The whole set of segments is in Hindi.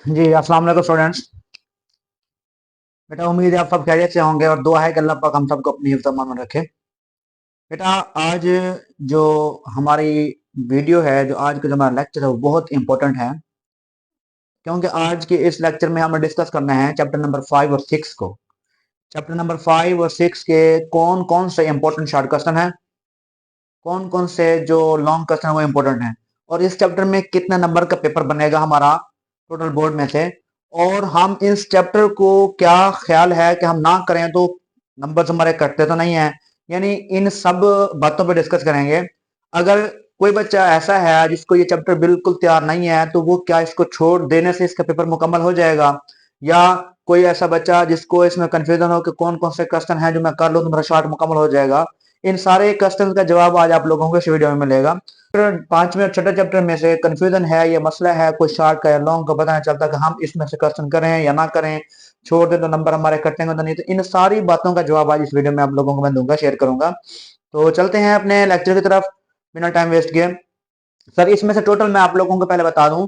जी अस्सलाम वालेकुम स्टूडेंट्स। बेटा उम्मीद है आप सब खैरियत से होंगे और दुआ है कि अल्लाह पाक हम सबको अपनी हिफ्ज़ अमान में रखे। बेटा आज जो हमारी वीडियो है, जो आज का जो हमारा लेक्चर है वो बहुत इंपॉर्टेंट है, क्योंकि आज के इस लेक्चर में हमें डिस्कस करना है चैप्टर नंबर 5 और 6 को। चैप्टर नंबर 5 और 6 के कौन कौन से इंपॉर्टेंट शॉर्ट क्वेश्चन है, कौन कौन से जो लॉन्ग क्वेश्चन है वो इंपॉर्टेंट है, और इस चैप्टर में कितने नंबर का पेपर बनेगा हमारा टोटल बोर्ड में से, और हम इस चैप्टर को क्या ख्याल है कि हम ना करें तो नंबर हमारे कटते तो नहीं है। यानी इन सब बातों पे डिस्कस करेंगे। अगर कोई बच्चा ऐसा है जिसको ये चैप्टर बिल्कुल तैयार नहीं है तो वो क्या इसको छोड़ देने से इसका पेपर मुकम्मल हो जाएगा, या कोई ऐसा बच्चा जिसको इसमें कंफ्यूजन हो कि कौन कौन से क्वेश्चन है जो मैं कर लूँ तो मेरा शॉर्ट मुकम्मल हो जाएगा, इन सारे क्वेश्चन का जवाब आज आप लोगों को इस वीडियो में मिलेगा। पांचवें और छठे चैप्टर में से कंफ्यूजन है या मसला है कोई शॉर्ट का या लॉन्ग का, पता नहीं चलता कि हम इसमें से क्वेश्चन करें या ना करें, छोड़ दें तो नंबर हमारे कटेंगे तो नहीं। तो इन सारी बातों का जवाब आज इस वीडियो में आप लोगों को मैं दूंगा, शेयर करूंगा। तो चलते हैं अपने लेक्चर की तरफ बिना टाइम वेस्ट किए। सर इसमें से टोटल मैं आप लोगों को पहले बता दूं,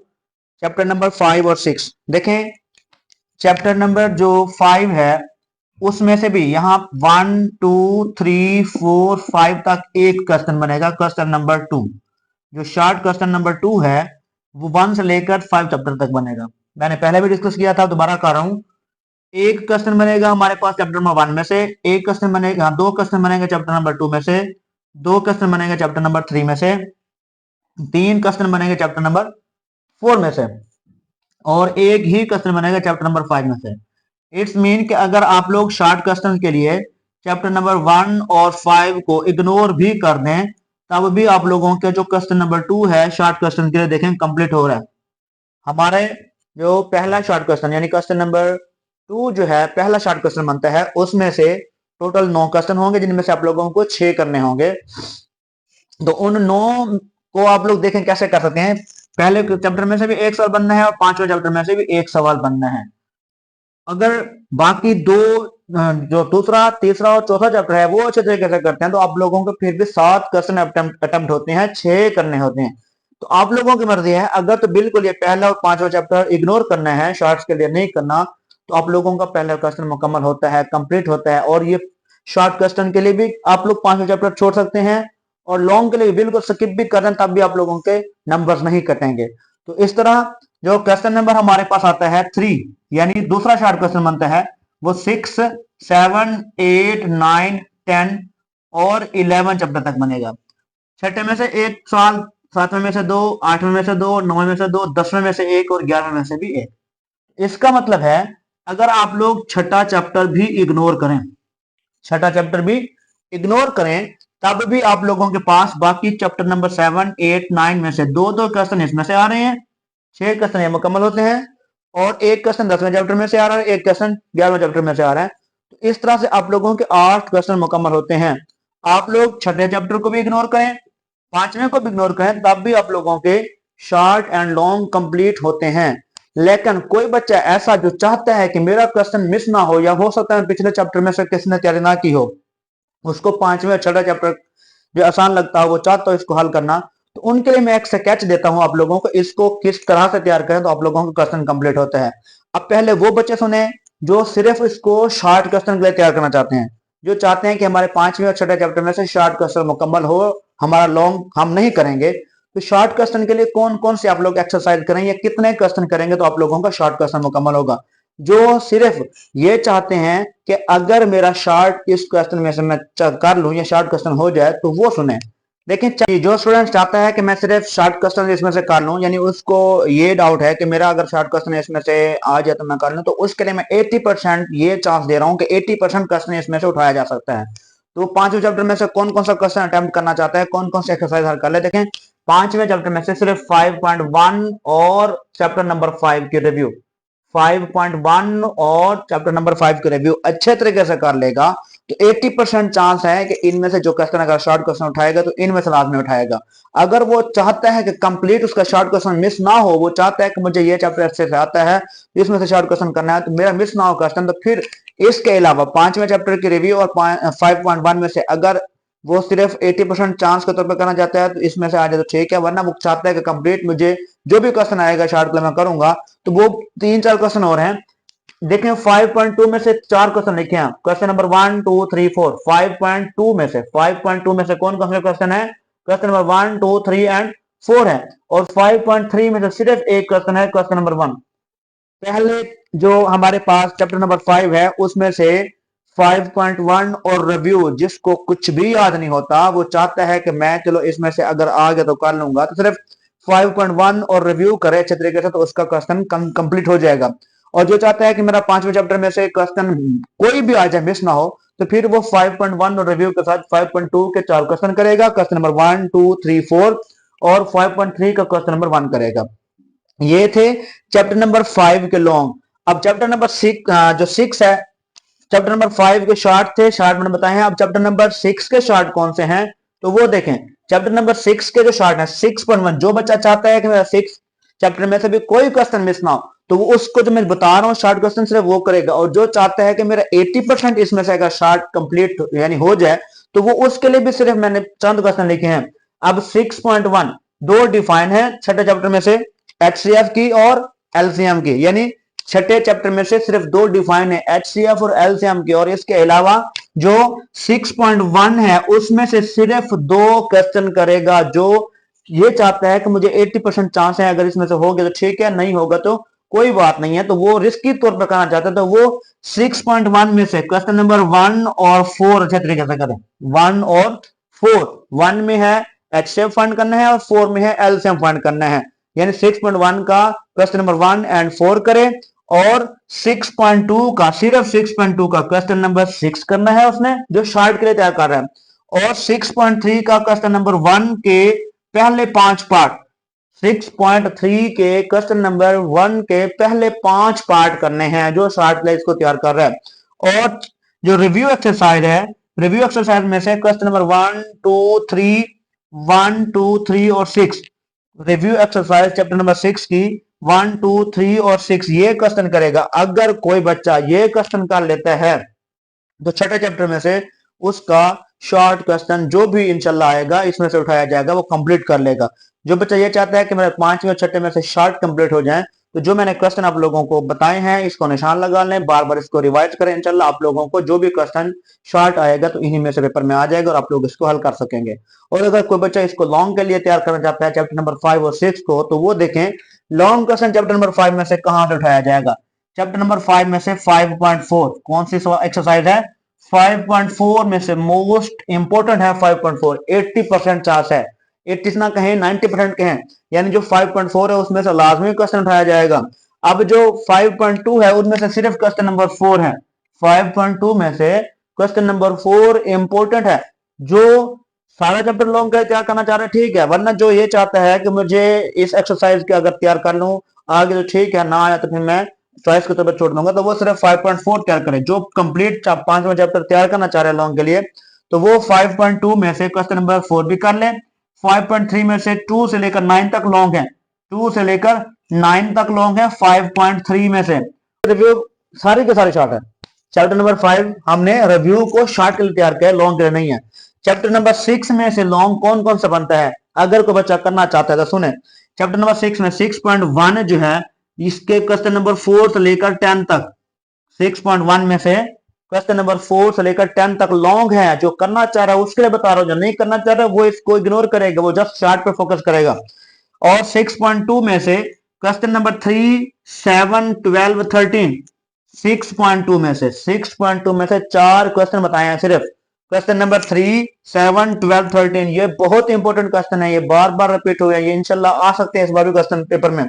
चैप्टर नंबर 5 और 6 देखें। चैप्टर नंबर जो 5 है उसमें से भी यहाँ 1 2 3 4 5 तक एक क्वेश्चन बनेगा, क्वेश्चन नंबर 2। जो शॉर्ट क्वेश्चन नंबर 2 है वो 1 से लेकर 5 चैप्टर तक बनेगा। मैंने पहले भी डिस्कस किया था, दोबारा कर रहा हूँ। एक क्वेश्चन बनेगा हमारे पास चैप्टर नंबर 1 में से, एक क्वेश्चन बनेगा, दो क्वेश्चन बनेंगे चैप्टर नंबर 2 में से, दो क्वेश्चन बनेंगे चैप्टर नंबर 3 में से, तीन क्वेश्चन बनेंगे चैप्टर नंबर 4 में से, और एक ही क्वेश्चन बनेगा चैप्टर नंबर 5 में से। इट्स मीन कि अगर आप लोग शॉर्ट क्वेश्चन के लिए चैप्टर नंबर 1 और 5 को इग्नोर भी कर दें तब भी आप लोगों के जो क्वेश्चन नंबर 2 है शॉर्ट क्वेश्चन के लिए देखें कंप्लीट हो रहा है। हमारे जो पहला शॉर्ट क्वेश्चन यानी क्वेश्चन नंबर 2 जो है पहला शॉर्ट क्वेश्चन बनता है, उसमें से टोटल 9 क्वेश्चन होंगे जिनमें से आप लोगों को 6 करने होंगे। तो उन 9 को आप लोग देखें कैसे कर सकते हैं। पहले चैप्टर में से भी एक सवाल बनना है और पांचवें चैप्टर में से भी एक सवाल बनना है। अगर बाकी दो जो दूसरा तीसरा और चौथा चैप्टर है वो अच्छे तरीके से करते हैं तो आप लोगों को फिर भी 7 क्वेश्चन अटेम्प्ट होते हैं, 6 करने होते हैं। तो आप लोगों की मर्जी है, अगर तो बिल्कुल ये पहला और पांचवा चैप्टर इग्नोर करना है, शॉर्ट्स के लिए नहीं करना, तो आप लोगों का पहला क्वेश्चन मुकम्मल होता है, कंप्लीट होता है। और ये शॉर्ट क्वेश्चन के लिए भी आप लोग पांचवा चैप्टर छोड़ सकते हैं, और लॉन्ग के लिए बिल्कुल स्किप भी कर दें तब भी आप लोगों के नंबर नहीं कटेंगे। तो इस तरह जो क्वेश्चन नंबर हमारे पास आता है 3, यानी दूसरा शॉर्ट क्वेश्चन बनता है, वो 6 7 8 9 10 और 11 चैप्टर तक बनेगा। छठे में से एक सवाल, सातवें में से दो, आठवें में से दो, नौवें में से दो, 10वें में से एक और 11वें में से भी एक। इसका मतलब है अगर आप लोग छठा चैप्टर भी इग्नोर करें, छठा चैप्टर भी इग्नोर करें, तब भी आप लोगों के पास बाकी चैप्टर नंबर 7 8 9 में से दो दो क्वेश्चन इसमें से आ रहे हैं, 6 क्वेश्चन ये मुकम्मल होते हैं, और एक क्वेश्चन 10वें चैप्टर में से आ रहा है, एक क्वेश्चन 11वें चैप्टर में से आ रहा है। तो इस तरह से आप लोगों के 8 क्वेश्चन मुकम्मल होते हैं। आप लोग छठे चैप्टर को भी इग्नोर करें, पांचवें को भी इग्नोर करें, तब भी आप लोगों के शॉर्ट एंड लॉन्ग कंप्लीट होते हैं। लेकिन कोई बच्चा ऐसा जो चाहता है कि मेरा क्वेश्चन मिस ना हो, या हो सकता है पिछले चैप्टर में से किसी ने तैयारी ना की हो, उसको पांचवें और छठा चैप्टर जो आसान लगता हो वो चाहता हो इसको हल करना, तो उनके लिए मैं एक स्केच देता हूं आप लोगों को, इसको किस तरह से तैयार करें तो आप लोगों का क्वेश्चन कंप्लीट होता है। अब पहले वो बच्चे सुने जो सिर्फ इसको शॉर्ट क्वेश्चन के लिए तैयार करना चाहते हैं, जो चाहते हैं कि हमारे पांचवें और छठे चैप्टर में से शॉर्ट क्वेश्चन मुकम्मल हो, हमारा लॉन्ग हम नहीं करेंगे। तो शॉर्ट क्वेश्चन के लिए कौन कौन से आप लोग एक्सरसाइज करें या कितने क्वेश्चन करेंगे तो आप लोगों का शॉर्ट क्वेश्चन मुकम्मल होगा। जो सिर्फ ये चाहते हैं कि अगर मेरा शॉर्ट इस क्वेश्चन में से मैं कर लूं या शॉर्ट क्वेश्चन हो जाए तो वो सुने। देखिए जो स्टूडेंट चाहता है कि मैं सिर्फ शॉर्ट क्वेश्चन इसमें से कर लूं, यानी उसको ये डाउट है कि मेरा अगर शॉर्ट क्वेश्चन इसमें से आ जाए तो मैं कर लूं, तो उसके लिए मैं 80% ये चांस दे रहा हूं कि 80% क्वेश्चन इसमें से उठाया जा सकता है। तो पांचवें चैप्टर में से कौन कौन सा क्वेश्चन अटेम्प्ट करना चाहता है, कौन कौन सा एक्सरसाइज हल कर ले। देखें पांचवें चैप्टर में से सिर्फ 5.1 और चैप्टर नंबर 5 की रिव्यू, 5.1 और चैप्टर नंबर 5 की रिव्यू अच्छे तरीके से कर लेगा तो 80% चांस है कि इनमें से जो क्वेश्चन अगर शॉर्ट क्वेश्चन उठाएगा तो इनमें से लाजमी उठाएगा। अगर वो चाहता है कि कंप्लीट उसका शॉर्ट क्वेश्चन मिस ना हो, वो चाहता है कि मुझे ये चैप्टर अच्छे से आता है इसमें से शॉर्ट क्वेश्चन करना है तो मेरा मिस ना हो क्वेश्चन, तो फिर इसके अलावा पांचवें चैप्टर की रिव्यू और 5.1 में से अगर वो सिर्फ 80% चांस के तौर पर करना चाहता है तो इसमें से आ जाए तो ठीक है, वरना वो चाहता है कि कंप्लीट मुझे जो भी क्वेश्चन आएगा शॉर्ट क्लास में करूंगा। तो वो 3-4 क्वेश्चन और हैं। देखें 5.2 में से 4 क्वेश्चन लिखे हैं, क्वेश्चन नंबर 1 2 3 4। 5.2 में से कौन कौन से क्वेश्चन है? क्वेश्चन नंबर 1 2 3 एंड 4 है। और 5.3 में से सिर्फ एक क्वेश्चन है, क्वेश्चन नंबर 1। पहले जो हमारे पास चैप्टर नंबर 5 है उसमें से 5.1 और रिव्यू, जिसको कुछ भी याद नहीं होता वो चाहता है कि मैं चलो इसमें से अगर आ गया तो कर लूंगा, तो सिर्फ 5.1 और रिव्यू करे अच्छे तरीके से तो उसका क्वेश्चन कंप्लीट हो जाएगा। और जो चाहता है कि मेरा 5वें चैप्टर में से क्वेश्चन कोई भी आ जाए, मिस ना हो, तो फिर वो 5.1 और रिव्यू के साथ 5.2 के 4 क्वेश्चन करेगा, क्वेश्चन नंबर 1 2 3 4, और 5.3 का क्वेश्चन नंबर 1 करेगा। ये थे चैप्टर नंबर 5 के लॉन्ग। अब चैप्टर नंबर 6 जो 6 है, चैप्टर नंबर 5 के शॉर्ट थे, शॉर्ट मैंने बताए हैं। अब चैप्टर नंबर 6 के शॉर्ट कौन से हैं तो वो देखें। चैप्टर नंबर 6 के जो शॉर्ट है 6.1, जो बच्चा चाहता है कि मेरा 6 चैप्टर में से भी कोई क्वेश्चन मिस ना हो तो वो उसको जो मैं बता रहा हूँ शॉर्ट क्वेश्चन सिर्फ वो करेगा। और जो चाहता है कि मेरा 80% इसमें से अगर शॉर्ट कंप्लीट यानी हो जाए तो वो उसके लिए भी सिर्फ मैंने चंद क्वेश्चन लिखे हैं। अब 6.1 दो डिफाइन है छठे चैप्टर में से, HCF की और LCM की, यानी छठे चैप्टर में से सिर्फ दो डिफाइन है, HCF और LCM की। और इसके अलावा जो 6.1 है उसमें से सिर्फ दो क्वेश्चन करेगा। जो ये चाहता है कि मुझे 80% चांस है, अगर इसमें से हो गया तो ठीक है, नहीं होगा तो कोई बात नहीं है, तो वो रिस्की तौर पर करना चाहता है तो वो 6.1 में से क्वेश्चन नंबर 1 और 4 अच्छे तरीके से करें। 1 और 4, 1 में है HCF फाइंड करना है और 4 में है LCM फाइंड करना है, यानी 6.1 का क्वेश्चन नंबर 1 एंड 4 करें। और 6.2 का, सिर्फ 6.2 का क्वेश्चन नंबर 6 करना है उसने, जो शॉर्ट के लिए तैयार कर रहा है। और 6.3 का क्वेश्चन नंबर 1 के पहले 5 पार्ट, 6.3 के क्वेश्चन नंबर 1 के पहले 5 पार्ट करने हैं, जो शॉर्ट के लिए इसको तैयार कर रहा है। और जो रिव्यू एक्सरसाइज है, रिव्यू एक्सरसाइज में से क्वेश्चन नंबर 1 2 3, 1 2 3 और 6, रिव्यू एक्सरसाइज चैप्टर नंबर 6 की 1 2 3 और 6 ये क्वेश्चन करेगा। अगर कोई बच्चा ये क्वेश्चन कर लेता है तो छठे चैप्टर में से उसका शॉर्ट क्वेश्चन जो भी इंशाल्लाह आएगा इसमें से उठाया जाएगा, वो कंप्लीट कर लेगा। जो बच्चा ये चाहता है कि मेरे 5वें और छठे में से शॉर्ट कंप्लीट हो जाए, तो जो मैंने क्वेश्चन आप लोगों को बताए हैं इसको निशान लगा लें, बार बार इसको रिवाइज करें। इंशाल्लाह आप लोगों को जो भी क्वेश्चन शॉर्ट आएगा तो इन्हीं में से पेपर में आ जाएगा और आप लोग इसको हल कर सकेंगे। और अगर कोई बच्चा इसको लॉन्ग के लिए तैयार करना चाहता है चैप्टर नंबर 5 और 6 को, तो वो देखें लॉन्ग क्वेश्चन चैप्टर नंबर 5 में से कहां से उठाया जाएगा। चैप्टर नंबर 5 में से 5.4 कौन सी एक्सरसाइज है? 5.4 में से मोस्ट इंपोर्टेंट है 5.4, 80% चांस है, 80 ना कहें 90% कहें, यानी जो 5.4 है उसमें से लाजमी क्वेश्चन उठाया जाएगा। अब जो 5.2 है उसमें से सिर्फ क्वेश्चन नंबर 4 है, 5.2 में से क्वेश्चन नंबर 4 इंपोर्टेंट है। जो सारा चैप्टर लॉन्ग का तैयार करना चाह रहे हैं ठीक है, वरना जो ये चाहता है कि मुझे इस एक्सरसाइज के अगर तैयार कर लूं आगे तो ठीक है, ना आया तो फिर मैं चॉइस के तौर पर छोड़ दूंगा, तो वो सिर्फ 5.4 तैयार करें। जो कंप्लीट 5वां चैप्टर तैयार करना चाह रहे हैं लॉन्ग के लिए, तो वो 5.2 में से क्वेश्चन नंबर 4 भी कर लें। 5.3 में से 2 से लेकर 9 तक लॉन्ग है, 2 से लेकर 9 तक लॉन्ग है 5.3 में से। रिव्यू सारी के सारे शॉर्ट है। चैप्टर नंबर 5 हमने रिव्यू को शॉर्ट के लिए तैयार किया, लॉन्ग के लिए नहीं है। चैप्टर नंबर 6 में से लॉन्ग कौन कौन सा बनता है, अगर कोई बच्चा करना चाहता है तो सुने। चैप्टर नंबर 6 में 6.1 जो है इसके क्वेश्चन नंबर 4 से लेकर 10 तक, 6.1 में से क्वेश्चन नंबर 4 से लेकर 10 तक लॉन्ग है। जो करना चाह रहा है उसके लिए बता रहा हूं, जो नहीं करना चाह रहा है वो इसको इग्नोर करेगा, वो जस्ट शॉर्ट पे फोकस करेगा। और 6.2 में से क्वेश्चन नंबर 3 7 12 13, 6.2 में से 6.2 में से 4 क्वेश्चन बताए हैं सिर्फ। क्वेश्चन नंबर 3 7 12 13 ये बहुत इंपॉर्टेंट क्वेश्चन है, ये बार बार रिपीट हो गया, ये इंशाल्लाह आ सकते हैं इस बार भी क्वेश्चन पेपर में।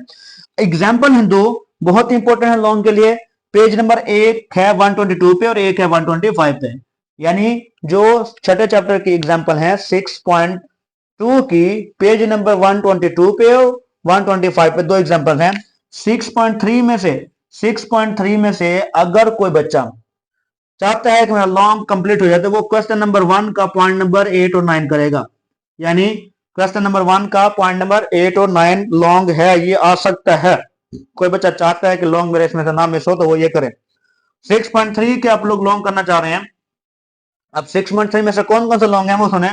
एग्जाम्पल हिंदू बहुत इंपॉर्टेंट है लॉन्ग के लिए। पेज नंबर 1 है 122 पे और 1 है 125 पे, यानी जो छठे चैप्टर की एग्जाम्पल है 6.2 की पेज नंबर 122 पे और 125 पे दो एग्जाम्पल हैं। 6.3 में से 6.3 में से अगर कोई बच्चा चाहता है कि मेरा लॉन्ग कंप्लीट हो जाए तो वो क्वेश्चन नंबर 1 का पॉइंट नंबर 8 और 9 करेगा, यानी क्वेश्चन नंबर 1 का पॉइंट नंबर 8 और 9 लॉन्ग है, ये आ सकता है। कोई बच्चा चाहता है कि लॉन्ग मेरे इसमें से ना मिस हो तो वो ये करे। 6.3 के आप लोग लॉन्ग करना चाह रहे हैं अब 6.3 में से कौन कौन से लॉन्ग है वो सुने।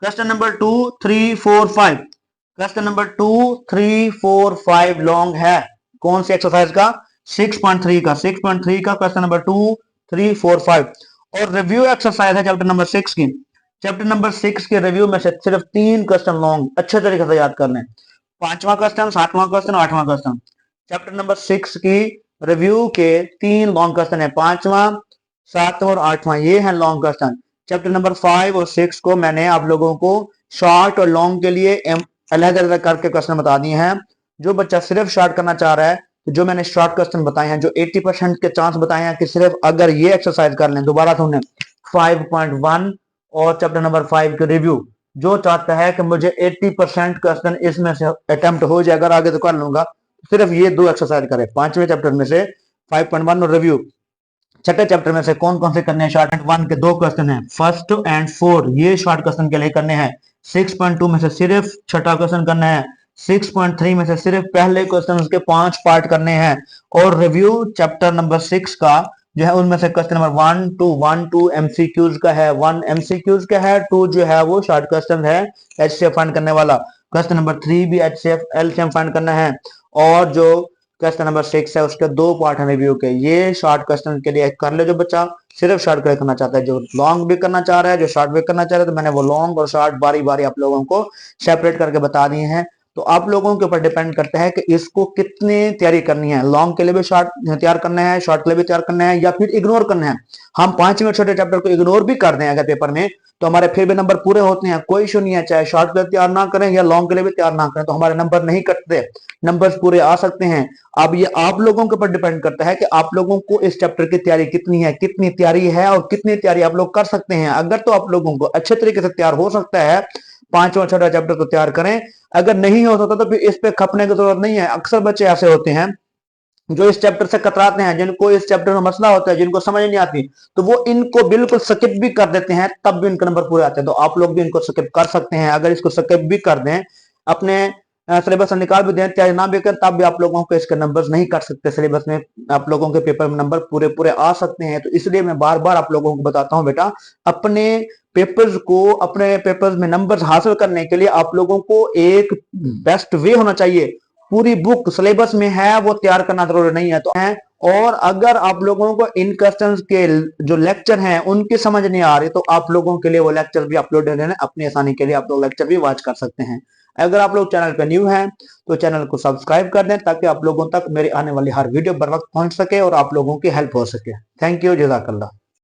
Question number 2, 3, 4, 5। Question number 2, 3, 4, 5 long है कौन सी एक्सरसाइज का, 6.3 का। 6.3 का क्वेश्चन नंबर 2, 3, 4, 5। और रिव्यू एक्सरसाइज है चैप्टर नंबर 6 की। चैप्टर नंबर 6 के रिव्यू में से सिर्फ 3 क्वेश्चन लॉन्ग अच्छे तरीके से याद कर लें। 5वां क्वेश्चन, 7वां क्वेश्चन, 8वां क्वेश्चन। चैप्टर नंबर 6 की रिव्यू के 3 लॉन्ग क्वेश्चन है, 5वां, 7वां और 8वां, ये है लॉन्ग क्वेश्चन। चैप्टर नंबर 5 और 6 को मैंने आप लोगों को शॉर्ट और लॉन्ग के लिए अलग अलग करके क्वेश्चन बता दिए हैं। जो बच्चा सिर्फ शॉर्ट करना चाह रहा है, तो जो मैंने शॉर्ट क्वेश्चन बताए हैं, जो 80% के चांस बताए हैं कि सिर्फ अगर ये एक्सरसाइज कर लें, दोबारा सुनने, 5.1 और चैप्टर नंबर 5 के रिव्यू, जो चाहता है कि मुझे 80% क्वेश्चन इसमें से अटेम्प्ट हो जाए, अगर आगे तो कर लूंगा, सिर्फ ये 2 एक्सरसाइज करें, 5वें चैप्टर में से 5.1 और रिव्यू। छठे चैप्टर में से कौन कौन से करने हैं, शॉर्ट एंड 1 के 2 क्वेश्चन हैं, फर्स्ट एंड 4, ये शॉर्ट क्वेश्चन के लिए करने हैं। 6.2 में से सिर्फ छठा क्वेश्चन करना है। 6.3 में से सिर्फ पहले क्वेश्चन उसके 5 पार्ट करने हैं। और रिव्यू चैप्टर नंबर 6 का जो है, उनमें से क्वेश्चन नंबर 1 to 1 एमसीक्यूज का है, 1 एमसीक्यूज का है, 2 जो है वो शॉर्ट क्वेश्चन है एचसीएफ फाइंड करने वाला। क्वेश्चन नंबर 3 भी एचसीएफ एलसीएम फाइंड करना है। और जो क्वेश्चन नंबर 6 है उसके 2 पार्ट हैं रिव्यू के। ये शॉर्ट क्वेश्चन के लिए कर ले जो बच्चा सिर्फ शॉर्ट करना चाहता है। जो लॉन्ग भी करना चाह रहा है, जो शॉर्ट भी करना चाह रहा है, तो मैंने वो लॉन्ग और शॉर्ट बारी बारी आप लोगों को सेपरेट करके बता दिए हैं। तो आप लोगों के ऊपर डिपेंड करता है कि इसको कितनी तैयारी करनी है। लॉन्ग के लिए भी शॉर्ट तैयार करना है, शॉर्ट के लिए भी तैयार करना है, या फिर इग्नोर करना है। हम 5वें छोटे चैप्टर को इग्नोर भी कर दें अगर पेपर में, तो हमारे फिर भी नंबर पूरे होते हैं, कोई इशू नहीं है। चाहे शॉर्ट के लिए तैयार ना करें या लॉन्ग के लिए भी तैयार ना करें, तो हमारे नंबर नहीं कटते, नंबर पूरे आ सकते हैं। अब ये आप लोगों के ऊपर डिपेंड करता है कि आप लोगों को इस चैप्टर की तैयारी कितनी है, कितनी तैयारी है और कितनी तैयारी आप लोग कर सकते हैं। अगर तो आप लोगों को अच्छे तरीके से तैयार हो सकता है, 5वां छठा चैप्टर तो तैयार करें। अगर नहीं हो सकता तो फिर इस पे खपने की जरूरत नहीं है। अक्सर बच्चे ऐसे होते हैं जो इस चैप्टर से कतराते हैं, जिनको इस चैप्टर में मसला होता है, जिनको समझ नहीं आती, तो वो इनको बिल्कुल स्किप भी कर देते हैं, तब भी इनके नंबर पूरे आते हैं। तो आप लोग भी इनको स्किप कर सकते हैं। अगर इसको स्किप भी कर दें, अपने सिलेबस निकाल भी दें, तैयारी ना भी करें, तब भी आप लोगों को इसके नंबर्स नहीं कट सकते। सिलेबस में आप लोगों के पेपर में नंबर पूरे पूरे आ सकते हैं। तो इसलिए मैं बार बार आप लोगों को बताता हूं, बेटा अपने पेपर्स को, अपने पेपर्स में नंबर्स हासिल करने के लिए आप लोगों को एक बेस्ट वे होना चाहिए। पूरी बुक सिलेबस में है वो तैयार करना जरूरी नहीं है, तो है। और अगर आप लोगों को इन क्वेश्चंस के जो लेक्चर हैं उनकी समझ नहीं आ रही, तो आप लोगों के लिए वो लेक्चर भी अपलोड है, अपनी आसानी के लिए आप लोग लेक्चर भी वॉच कर सकते हैं। अगर आप लोग चैनल पे न्यू हैं तो चैनल को सब्सक्राइब कर दें, ताकि आप लोगों तक मेरी आने वाली हर वीडियो बर वक्त पहुंच सके और आप लोगों की हेल्प हो सके। थैंक यू, जज़ाकल्लाह।